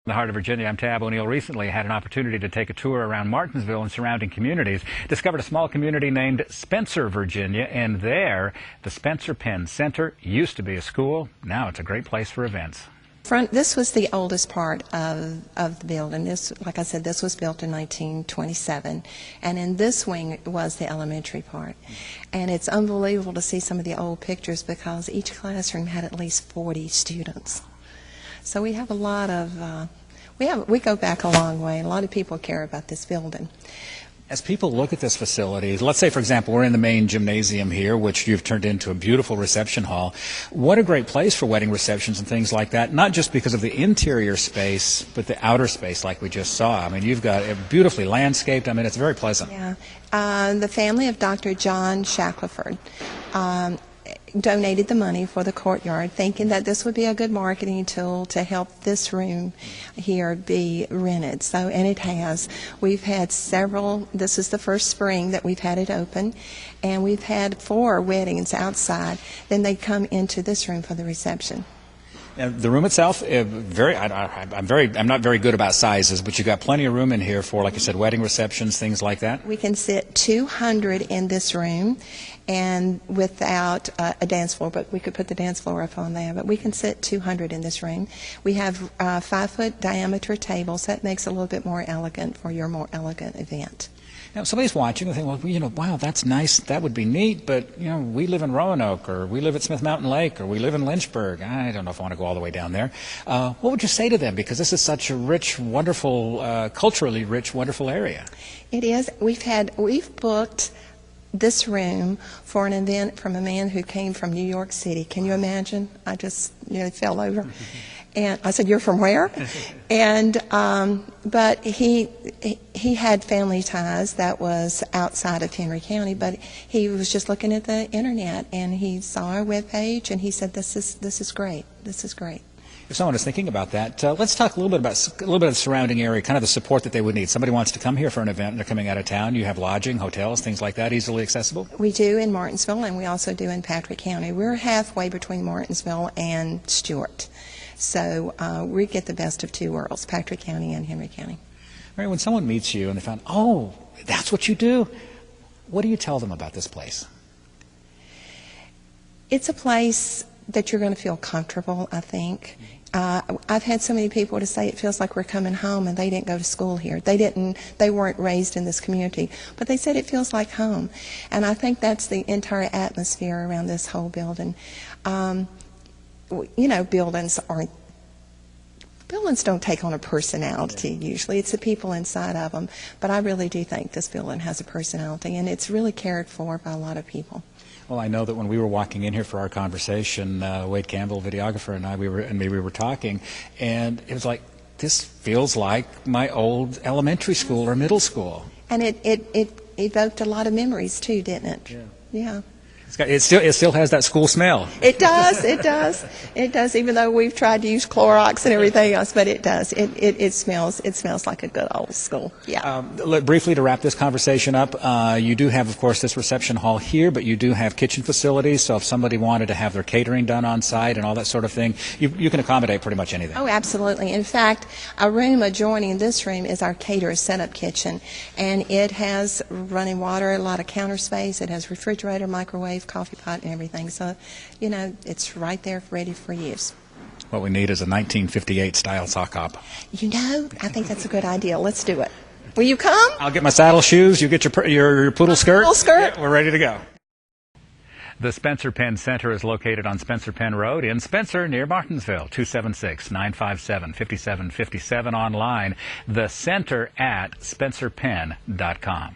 In the heart of Virginia, I'm Tab O'Neill. Recently had an opportunity to take a tour around Martinsville and surrounding communities. Discovered a small community named Spencer, Virginia, and there, the Spencerpenn Center used to be a school. Now it's a great place for events. This was the oldest part of the building. This, like I said, this was built in 1927, and in this wing was the elementary part. And it's unbelievable to see some of the old pictures because each classroom had at least 40 students. So we have a lot of, we go back a long way. A lot of people care about this building. As people look at this facility, let's say, for example, we're in the main gymnasium here, which you've turned into a beautiful reception hall. What a great place for wedding receptions and things like that, not just because of the interior space, but the outer space like we just saw. I mean, you've got it beautifully landscaped. I mean, it's very pleasant. Yeah. The family of Dr. John Shackelford donated the money for the courtyard, thinking that this would be a good marketing tool to help this room here be rented. So, and it has. We've had several. This is the first spring that we've had it open, and we've had 4 weddings outside. Then they come into this room for the reception. The room itself, I'm not very good about sizes, but you've got plenty of room in here for, like you said, wedding receptions, things like that. We can sit 200 in this room, and without a dance floor, but we could put the dance floor up on there. But we can sit 200 in this room. We have 5-foot diameter tables. That makes it a little bit more elegant for your more elegant event. Now, if somebody's watching and think, well, wow, that's nice, that would be neat, but, we live in Roanoke, or we live at Smith Mountain Lake, or we live in Lynchburg. I don't know if I want to go all the way down there. What would you say to them? Because this is such a rich, wonderful, culturally rich, wonderful area. It is. We've booked this room for an event from a man who came from New York City. Can you imagine? I just fell over. And I said, "You're from where?" And but he had family ties that was outside of Henry County, but he was just looking at the internet and he saw our webpage and he said, "This is great. This is great." If someone is thinking about that, let's talk a little bit of the surrounding area, kind of the support that they would need. Somebody wants to come here for an event and they're coming out of town. You have lodging, hotels, things like that, easily accessible? We do in Martinsville, and we also do in Patrick County. We're halfway between Martinsville and Stewart. So we get the best of 2 worlds, Patrick County and Henry County. Right, when someone meets you and they find, oh, that's what you do, what do you tell them about this place? It's a place that you're going to feel comfortable, I think. I've had so many people to say it feels like we're coming home, and they didn't go to school here. They weren't raised in this community, but they said it feels like home. And I think that's the entire atmosphere around this whole building. Buildings don't take on a personality usually. It's the people inside of them. But I really do think this building has a personality, and it's really cared for by a lot of people. Well, I know that when we were walking in here for our conversation, Wade Campbell, videographer, and we were talking, and it was like, this feels like my old elementary school or middle school. And it evoked a lot of memories too, didn't it? Yeah. It still has that school smell. It does. It does. It does. Even though we've tried to use Clorox and everything else, but it does. It smells. It smells like a good old school. Yeah. Briefly to wrap this conversation up, you do have, of course, this reception hall here, but you do have kitchen facilities. So if somebody wanted to have their catering done on site and all that sort of thing, you can accommodate pretty much anything. Oh, absolutely. In fact, a room adjoining this room is our caterer setup kitchen, and it has running water, a lot of counter space. It has refrigerator, microwave, coffee pot, and everything. So, it's right there ready for use. What we need is a 1958 style sock hop. I think that's a good idea. Let's do it. Will you come? I'll get my saddle shoes. You get your poodle skirt. Poodle skirt. Yeah, we're ready to go. The Spencerpenn Center is located on Spencerpenn Road in Spencer near Martinsville. 276-957-5757 online. The center at spencerpenn.com.